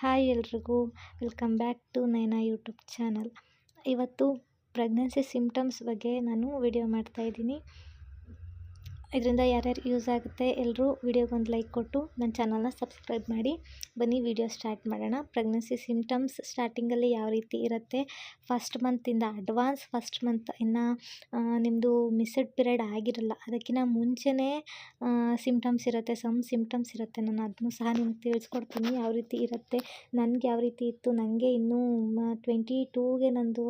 Hi ಎಲ್ರಿಗೂ welcome back to Naina YouTube channel. ಇವತ್ತು pregnancy symptoms ಬಗ್ಗೆ ನಾನು ವಿಡಿಯೋ ಮಾಡ್ತಾಯಿದ್ದೀನಿ. ಇದರಿಂದ ಯಾರ್ಯಾರು ಯೂಸ್ ಆಗುತ್ತೆ ಎಲ್ಲರೂ ವಿಡಿಯೋಗೊಂದು ಲೈಕ್ ಕೊಟ್ಟು ನನ್ನ ಚಾನಲ್ನ ಸಬ್ಸ್ಕ್ರೈಬ್ ಮಾಡಿ. ಬನ್ನಿ ವಿಡಿಯೋ ಸ್ಟಾರ್ಟ್ ಮಾಡೋಣ. ಪ್ರೆಗ್ನೆನ್ಸಿ ಸಿಮ್ಟಮ್ಸ್ ಸ್ಟಾರ್ಟಿಂಗಲ್ಲಿ ಯಾವ ರೀತಿ ಇರುತ್ತೆ, ಫಸ್ಟ್ ಮಂತಿಂದ ಅಡ್ವಾನ್ಸ್ ಫಸ್ಟ್ ಮಂತ್ ಇನ್ನು ನಿಮ್ಮದು ಮಿಸ್ಡ್ ಪೀರಿಯಡ್ ಆಗಿರಲ್ಲ, ಅದಕ್ಕಿಂತ ಮುಂಚೆನೇ ಸಿಮ್ಟಮ್ಸ್ ಇರುತ್ತೆ, ಸಿಮ್ಟಮ್ಸ್ ಇರುತ್ತೆ. ನಾನು ಅದನ್ನು ಸಹ ನಿಮ್ಗೆ ತಿಳಿಸ್ಕೊಡ್ತೀನಿ ಯಾವ ರೀತಿ ಇರುತ್ತೆ. ನನಗೆ ಯಾವ ರೀತಿ ಇತ್ತು, ನನಗೆ ಇನ್ನೂ 22ಗೆ ನಂದು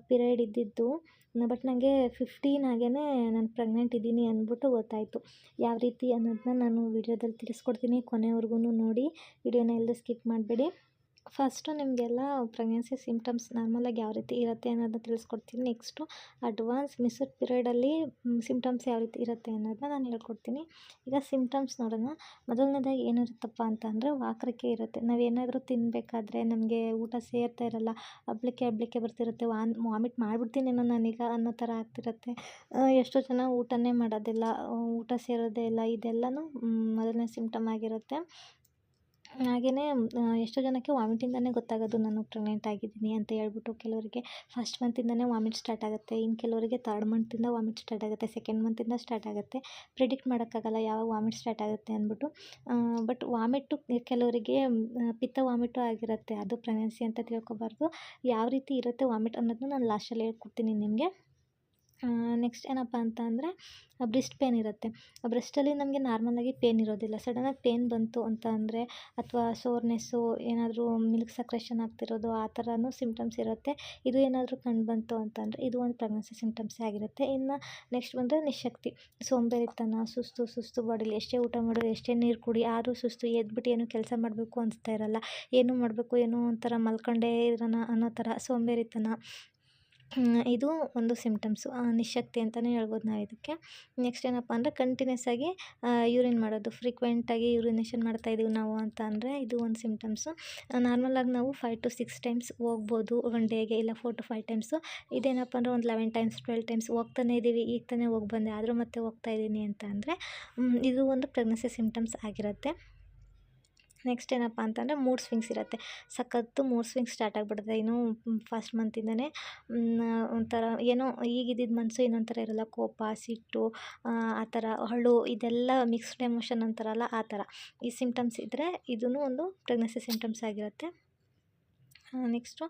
ಪೀರಿಯಡ್ ಇದ್ದಿದ್ದು, ಬಟ್ ನನಗೆ 15 ಹಾಗೇ ನಾನು ಪ್ರೆಗ್ನೆಂಟ್ ಇದ್ದೀನಿ ಅಂದ್ಬಿಟ್ಟು ಗೊತ್ತಾಯಿತು. ಯಾವ ರೀತಿ ಅನ್ನೋದನ್ನ ನಾನು ವಿಡಿಯೋದಲ್ಲಿ ತಿಳಿಸ್ಕೊಡ್ತೀನಿ. ಕೊನೆವರೆಗೂ ನೋಡಿ, ವಿಡಿಯೋನ ಎಲ್ಲೂ ಸ್ಕಿಪ್ ಮಾಡಬೇಡಿ. ಫಸ್ಟು ನಿಮಗೆಲ್ಲ ಪ್ರೆಗ್ನೆನ್ಸಿ ಸಿಮ್ಟಮ್ಸ್ ನಾರ್ಮಲಾಗಿ ಯಾವ ರೀತಿ ಇರುತ್ತೆ ಅನ್ನೋದನ್ನ ತಿಳಿಸ್ಕೊಡ್ತೀನಿ. ನೆಕ್ಸ್ಟು ಅಡ್ವಾನ್ಸ್ ಮಿಸ್ಡ್ ಪೀರಿಯಡಲ್ಲಿ ಸಿಮ್ಟಮ್ಸ್ ಯಾವ ರೀತಿ ಇರುತ್ತೆ ಅನ್ನೋದನ್ನ ನಾನು ಹೇಳ್ಕೊಡ್ತೀನಿ. ಈಗ ಸಿಮ್ಟಮ್ಸ್ ನೋಡೋಣ. ಮೊದಲನೇದಾಗಿ ಏನಿರುತ್ತಪ್ಪ ಅಂತ ಅಂದರೆ ವಾಕರಿಕೆ ಇರುತ್ತೆ. ನಾವೇನಾದರೂ ತಿನ್ನಬೇಕಾದ್ರೆ ನಮಗೆ ಊಟ ಸೇರ್ತಾ ಇರಲ್ಲ, ಹಬ್ಲಿಕ್ಕೆ ಬರ್ತಿರುತ್ತೆ, ವಾಮಿಟ್ ಮಾಡಿಬಿಡ್ತೀನೇನೋ ನಾನೀಗ ಅನ್ನೋ ಥರ ಆಗ್ತಿರುತ್ತೆ. ಎಷ್ಟೋ ಜನ ಊಟನೇ ಮಾಡೋದಿಲ್ಲ, ಊಟ ಸೇರೋದೇ ಇಲ್ಲ. ಇದೆಲ್ಲನೂ ಮೊದಲನೇ ಸಿಮ್ಟಮ್ ಆಗಿರುತ್ತೆ. ಹಾಗೆಯೇ ಎಷ್ಟೋ ಜನಕ್ಕೆ ವಾಮಿಟಿಂದನೇ ಗೊತ್ತಾಗೋದು ನಾನು ಪ್ರೆಗ್ನೆಂಟ್ ಆಗಿದ್ದೀನಿ ಅಂತ ಹೇಳ್ಬಿಟ್ಟು. ಕೆಲವರಿಗೆ ಫಸ್ಟ್ ಮಂತಿಂದನೇ ವಾಮಿಟ್ ಸ್ಟಾರ್ಟ್ ಆಗುತ್ತೆ, ಇನ್ನು ಕೆಲವರಿಗೆ ಥರ್ಡ್ ಮಂತಿಂದ ವಾಮಿಟ್ ಸ್ಟಾರ್ಟ್ ಆಗುತ್ತೆ, ಸೆಕೆಂಡ್ ಮಂತಿಂದ ಸ್ಟಾರ್ಟ್ ಆಗುತ್ತೆ. ಪ್ರಿಡಿಕ್ಟ್ ಮಾಡೋಕ್ಕಾಗಲ್ಲ ಯಾವಾಗ ವಾಮಿಟ್ ಸ್ಟಾರ್ಟ್ ಆಗುತ್ತೆ ಅಂದ್ಬಿಟ್ಟು. ಬಟ್ ವಾಮಿಟ್ಟು ಕೆಲವರಿಗೆ ಪಿತ್ತ ವಾಮಿಟು ಆಗಿರುತ್ತೆ, ಅದು ಪ್ರೆಗ್ನೆನ್ಸಿ ಅಂತ ತಿಳ್ಕೊಬಾರ್ದು. ಯಾವ ರೀತಿ ಇರುತ್ತೆ ವಾಮಿಟ್ ಅನ್ನೋದನ್ನ ನಾನು ಲಾಸ್ಟಲ್ಲಿ ಹೇಳ್ಕೊಡ್ತೀನಿ ನಿಮಗೆ. ನೆಕ್ಸ್ಟ್ ಏನಪ್ಪ ಅಂತ ಅಂದರೆ ಬ್ರೆಸ್ಟ್ ಪೇನ್ ಇರುತ್ತೆ. ಬ್ರೆಸ್ಟಲ್ಲಿ ನಮಗೆ ನಾರ್ಮಲಾಗಿ ಪೇನ್ ಇರೋದಿಲ್ಲ. ಸಡನ್ನಾಗಿ ಪೇನ್ ಬಂತು ಅಂತ ಅಂದರೆ, ಅಥವಾ ಸೋರ್ನೆಸ್ಸು, ಏನಾದರೂ ಮಿಲ್ಕ್ ಸಕ್ರೇಷನ್ ಆಗ್ತಿರೋದು, ಆ ಥರನೂ ಸಿಮ್ಟಮ್ಸ್ ಇರುತ್ತೆ. ಇದು ಏನಾದರೂ ಕಂಡು ಬಂತು ಅಂತಂದರೆ ಇದು ಒಂದು ಪ್ರೆಗ್ನೆನ್ಸಿ ಸಿಮ್ಟಮ್ಸೇ ಆಗಿರುತ್ತೆ. ಇನ್ನು ನೆಕ್ಸ್ಟ್ ಬಂದರೆ ನಿಶಕ್ತಿ, ಸೋಂಬೇರಿತನ, ಸುಸ್ತು ಬಾಡಿಲಿ. ಎಷ್ಟೇ ಊಟ ಮಾಡಿದ್ರು, ಎಷ್ಟೇ ನೀರು ಕುಡಿ, ಆದರೂ ಸುಸ್ತು, ಎದ್ಬಿಟ್ಟು ಏನೂ ಕೆಲಸ ಮಾಡಬೇಕು ಅನಿಸ್ತಾ ಇರಲ್ಲ, ಏನೂ ಮಾಡಬೇಕು, ಏನೋ ಒಂಥರ ಮಲ್ಕೊಂಡೇ ಇರೋಣ ಅನ್ನೋ ಥರ ಸೋಂಬೇರಿತನ. ಇದು ಒಂದು ಸಿಮ್ಟಮ್ಸು, ನಿಶಕ್ತಿ ಅಂತಲೇ ಹೇಳ್ಬೋದು ನಾವು ಇದಕ್ಕೆ. ನೆಕ್ಸ್ಟ್ ಏನಪ್ಪ ಅಂದರೆ ಕಂಟಿನ್ಯೂಸ್ ಆಗಿ ಯೂರಿನ್ ಮಾಡೋದು, ಫ್ರೀಕ್ವೆಂಟಾಗಿ ಯೂರಿನೇಷನ್ ಮಾಡ್ತಾಯಿದ್ದೀವಿ ನಾವು ಅಂತ ಅಂದರೆ ಇದು ಒಂದು ಸಿಮ್ಟಮ್ಸು. ನಾರ್ಮಲಾಗಿ ನಾವು 5 to 6 ಟೈಮ್ಸ್ ಹೋಗ್ಬೋದು ಒನ್ ಡೇಗೆ, ಇಲ್ಲ 4 to 5 ಟೈಮ್ಸು. ಇದೇನಪ್ಪ ಅಂದರೆ ಒಂದು 11 ಟೈಮ್ಸ್ 12 ಟೈಮ್ಸ್ ಹೋಗ್ತಾನೇ ಇದ್ದೀವಿ, ಈಗ ತಾನೇ ಹೋಗಿ ಬಂದೆ ಆದರೂ ಮತ್ತೆ ಹೋಗ್ತಾಯಿದ್ದೀನಿ ಅಂತ ಅಂದರೆ ಇದು ಒಂದು ಪ್ರೆಗ್ನೆನ್ಸಿ ಸಿಮ್ಟಮ್ಸ್ ಆಗಿರುತ್ತೆ. ನೆಕ್ಸ್ಟ್ ಏನಪ್ಪ ಅಂತಂದರೆ ಮೂಡ್ ಸ್ವಿಂಗ್ಸ್ ಇರುತ್ತೆ. ಸಖತ್ತು ಮೂಡ್ ಸ್ವಿಂಗ್ಸ್ ಸ್ಟಾರ್ಟ್ ಆಗಿಬಿಡುತ್ತೆ ಇನ್ನೂ ಫಸ್ಟ್ ಮಂತಿಂದನೇ. ಒಂಥರ ಏನೋ ಈಗಿದ್ದಿದ್ದು ಮನಸ್ಸು ಇನ್ನೊಂದು ಥರ ಇರೋಲ್ಲ, ಕೋಪ, ಸಿಟ್ಟು, ಆ ಥರ ಅಳು, ಇದೆಲ್ಲ ಮಿಕ್ಸ್ಡ್ ಎಮೋಷನ್ ಅಂತಾರಲ್ಲ ಆ ಥರ ಈ ಸಿಮ್ಟಮ್ಸ್ ಇದ್ದರೆ ಇದೂ ಒಂದು ಪ್ರೆಗ್ನೆನ್ಸಿ ಸಿಮ್ಟಮ್ಸ್ ಆಗಿರುತ್ತೆ. ನೆಕ್ಸ್ಟು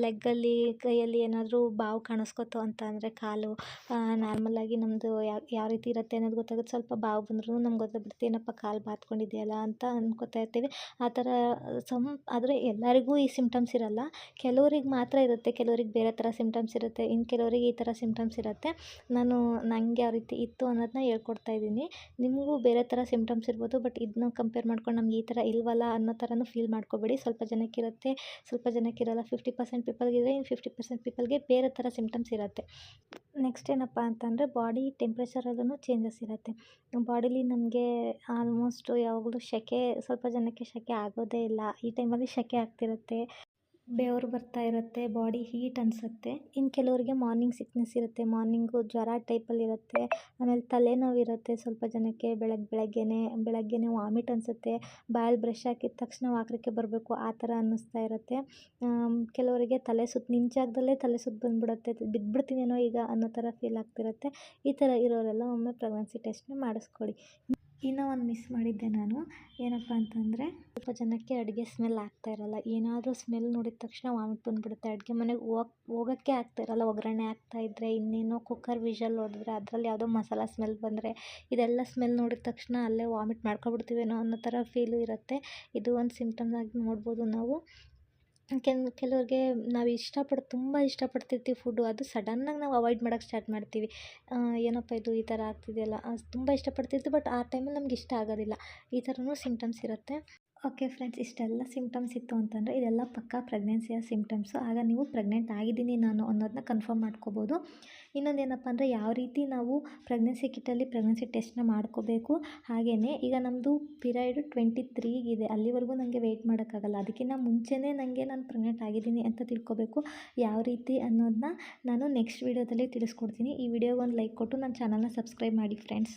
ಲೆಗ್ಗಲ್ಲಿ, ಕೈಯಲ್ಲಿ ಏನಾದರೂ ಬಾವು ಕಾಣಿಸ್ಕೊತು ಅಂತ ಅಂದರೆ, ಕಾಲು ನಾರ್ಮಲಾಗಿ ನಮ್ಮದು ಯಾವ ರೀತಿ ಇರುತ್ತೆ ಅನ್ನೋದು ಗೊತ್ತಾಗುತ್ತೆ. ಸ್ವಲ್ಪ ಬಾವು ಬಂದ್ರೂ ನಮ್ಗೆ ಗೊತ್ತಾಗ್ಬಿಡುತ್ತೆ, ಏನಪ್ಪ ಕಾಲು ಬಾತ್ಕೊಂಡಿದೆಯಲ್ಲ ಅಂತ ಅಂದ್ಕೊತಾ ಇರ್ತೀವಿ. ಆ ಥರ ಆದರೆ ಎಲ್ಲರಿಗೂ ಈ ಸಿಮ್ಟಮ್ಸ್ ಇರಲ್ಲ, ಕೆಲವ್ರಿಗೆ ಮಾತ್ರ ಇರುತ್ತೆ, ಕೆಲವ್ರಿಗೆ ಬೇರೆ ಥರ ಸಿಮ್ಟಮ್ಸ್ ಇರುತ್ತೆ, ಇನ್ನು ಕೆಲವರಿಗೆ ಈ ಥರ ಸಿಮ್ಟಮ್ಸ್ ಇರುತ್ತೆ. ನನಗೆ ಯಾವ ರೀತಿ ಇತ್ತು ಅನ್ನೋದನ್ನ ಹೇಳ್ಕೊಡ್ತಾ ಇದ್ದೀನಿ. ನಿಮಗೂ ಬೇರೆ ಥರ ಸಿಮ್ಟಮ್ಸ್ ಇರ್ಬೋದು, ಬಟ್ ಇದನ್ನ ಕಂಪೇರ್ ಮಾಡ್ಕೊಂಡು ನಮ್ಗೆ ಈ ಥರ ಇಲ್ವಲ್ಲ ಅನ್ನೋ ಥರನೂ ಫೀಲ್ ಮಾಡ್ಕೋಬೇಡಿ. ಸ್ವಲ್ಪ ಜನಕ್ಕಿರುತ್ತೆ, ಸ್ವಲ್ಪ ಜನಕ್ಕಿರಲ್ಲ. 50% ಪೀಪಲ್ಗಿದ್ರೆ ಇನ್ನು 50% ಪೀಪಲ್ಗೆ ಬೇರೆ ಥರ ಸಿಮ್ಟಮ್ಸ್ ಇರುತ್ತೆ. ನೆಕ್ಸ್ಟ್ ಏನಪ್ಪ ಅಂತಂದರೆ ಬಾಡಿ ಟೆಂಪ್ರೇಚರಲ್ಲೂ ಚೇಂಜಸ್ ಇರುತ್ತೆ. ಬಾಡಿಲಿ ನಮಗೆ ಆಲ್ಮೋಸ್ಟ್ ಯಾವಾಗಲೂ ಸೆಕೆ, ಸ್ವಲ್ಪ ಜನಕ್ಕೆ ಸೆಕೆ ಆಗೋದೇ ಇಲ್ಲ. ಈ ಟೈಮಲ್ಲಿ ಸೆಕೆ ಆಗ್ತಿರುತ್ತೆ, ಬೆವರು ಬರ್ತಾ ಇರುತ್ತೆ, ಬಾಡಿ ಹೀಟ್ ಅನಿಸುತ್ತೆ. ಇನ್ನು ಕೆಲವರಿಗೆ ಮಾರ್ನಿಂಗ್ ಸಿಕ್ನೆಸ್ ಇರುತ್ತೆ, ಮಾರ್ನಿಂಗು ಜ್ವರ ಟೈಪಲ್ಲಿ ಇರುತ್ತೆ. ಆಮೇಲೆ ತಲೆನೋವು ಇರುತ್ತೆ ಸ್ವಲ್ಪ ಜನಕ್ಕೆ, ಬೆಳಗ್ಗೆನೇ ವಾಮಿಟ್ ಅನಿಸುತ್ತೆ, ಬಾಯಲ್ಲಿ ಬ್ರಷ್ ಹಾಕಿದ ತಕ್ಷಣ ವಾಕರಿಕೆ ಬರಬೇಕು ಆ ಥರ ಅನ್ನಿಸ್ತಾ ಇರುತ್ತೆ. ಕೆಲವರಿಗೆ ತಲೆ ಸುತ್ತು, ನಿಂತ ಜಾಗದಲ್ಲೇ ತಲೆ ಸುತ್ತು ಬಂದುಬಿಡುತ್ತೆ, ಬಿದ್ದುಬಿಡ್ತೀನೇನೋ ಈಗ ಅನ್ನೋ ಥರ ಫೀಲ್ ಆಗ್ತಿರುತ್ತೆ. ಈ ಥರ ಇರೋರೆಲ್ಲ ಒಮ್ಮೆ ಪ್ರೆಗ್ನೆನ್ಸಿ ಟೆಸ್ಟ್ನ ಮಾಡಿಸ್ಕೊಳ್ಳಿ. ಇನ್ನೂ ಒಂದು ಮಿಸ್ ಮಾಡಿದ್ದೆ ನಾನು, ಏನಪ್ಪ ಅಂತಂದರೆ ಸ್ವಲ್ಪ ಜನಕ್ಕೆ ಅಡುಗೆ ಸ್ಮೆಲ್ ಆಗ್ತಾ ಇರಲ್ಲ. ಏನಾದರೂ ಸ್ಮೆಲ್ ನೋಡಿದ ತಕ್ಷಣ ವಾಮಿಟ್ ಬಂದುಬಿಡುತ್ತೆ. ಅಡುಗೆ ಮನೆಗೆ ಹೋಗೋಕ್ಕೆ ಆಗ್ತಾ ಇರಲ್ಲ, ಒಗ್ಗರಣೆ ಆಗ್ತಾಯಿದ್ರೆ, ಇನ್ನೇನೋ ಕುಕ್ಕರ್ ವಿಷಲ್ ಹೊಡೆದ್ರೆ, ಅದರಲ್ಲಿ ಯಾವುದೋ ಮಸಾಲ ಸ್ಮೆಲ್ ಬಂದರೆ, ಇದೆಲ್ಲ ಸ್ಮೆಲ್ ನೋಡಿದ ತಕ್ಷಣ ಅಲ್ಲೇ ವಾಮಿಟ್ ಮಾಡ್ಕೊಬಿಡ್ತೀವೇನೋ ಅನ್ನೋ ಥರ ಫೀಲು ಇರುತ್ತೆ. ಇದು ಒಂದು ಸಿಮ್ಟಮ್ಸ್ ಆಗಿ ನೋಡ್ಬೋದು ನಾವು. ಕೆಲವ್ರಿಗೆ ನಾವು ತುಂಬ ಇಷ್ಟಪಡ್ತಿರ್ತೀವಿ ಫುಡ್ಡು, ಅದು ಸಡನ್ನಾಗಿ ನಾವು ಅವಾಯ್ಡ್ ಮಾಡೋಕ್ಕೆ ಸ್ಟಾರ್ಟ್ ಮಾಡ್ತೀವಿ. ಏನಪ್ಪ ಇದು ಈ ಥರ ಆಗ್ತಿದೆಯಲ್ಲ, ತುಂಬ ಇಷ್ಟಪಡ್ತಿರ್ತೀವಿ, ಬಟ್ ಆ ಟೈಮಲ್ಲಿ ನಮ್ಗೆ ಇಷ್ಟ ಆಗೋದಿಲ್ಲ. ಈ ಥರನೂ ಸಿಮ್ಟಮ್ಸ್ ಇರುತ್ತೆ. ಓಕೆ ಫ್ರೆಂಡ್ಸ್, ಇಷ್ಟೆಲ್ಲ ಸಿಮ್ಟಮ್ಸ್ ಇತ್ತು ಅಂತಂದರೆ ಇದೆಲ್ಲ ಪಕ್ಕಾ ಪ್ರೆಗ್ನೆನ್ಸಿಯ ಸಿಮ್ಟಮ್ಸು. ಆಗ ನೀವು ಪ್ರೆಗ್ನೆಂಟ್ ಆಗಿದ್ದೀನಿ ನಾನು ಅನ್ನೋದನ್ನ ಕನ್ಫರ್ಮ್ ಮಾಡ್ಕೋಬೋದು. ಇನ್ನೊಂದೇನಪ್ಪ ಅಂದರೆ ಯಾವ ರೀತಿ ನಾವು ಪ್ರೆಗ್ನೆನ್ಸಿ ಕಿಟ್ಟಲ್ಲಿ ಪ್ರೆಗ್ನೆನ್ಸಿ ಟೆಸ್ಟ್ನ ಮಾಡ್ಕೋಬೇಕು. ಹಾಗೆಯೇ ಈಗ ನಮ್ಮದು ಪೀರಿಯಡ್ 23 ಅಲ್ಲಿವರೆಗೂ ನನಗೆ ವೆಯ್ಟ್ ಮಾಡೋಕ್ಕಾಗಲ್ಲ, ಅದಕ್ಕಿಂತ ಮುಂಚೆನೇ ನಾನು ಪ್ರೆಗ್ನೆಂಟ್ ಆಗಿದ್ದೀನಿ ಅಂತ ತಿಳ್ಕೊಬೇಕು. ಯಾವ ರೀತಿ ಅನ್ನೋದನ್ನ ನಾನು ನೆಕ್ಸ್ಟ್ ವೀಡಿಯೋದಲ್ಲಿ ತಿಳಿಸ್ಕೊಡ್ತೀನಿ. ಈ ವಿಡಿಯೋಗೊಂದು ಲೈಕ್ ಕೊಟ್ಟು ನನ್ನ ಚಾನಲ್ನ ಸಬ್ಸ್ಕ್ರೈಬ್ ಮಾಡಿ ಫ್ರೆಂಡ್ಸ್.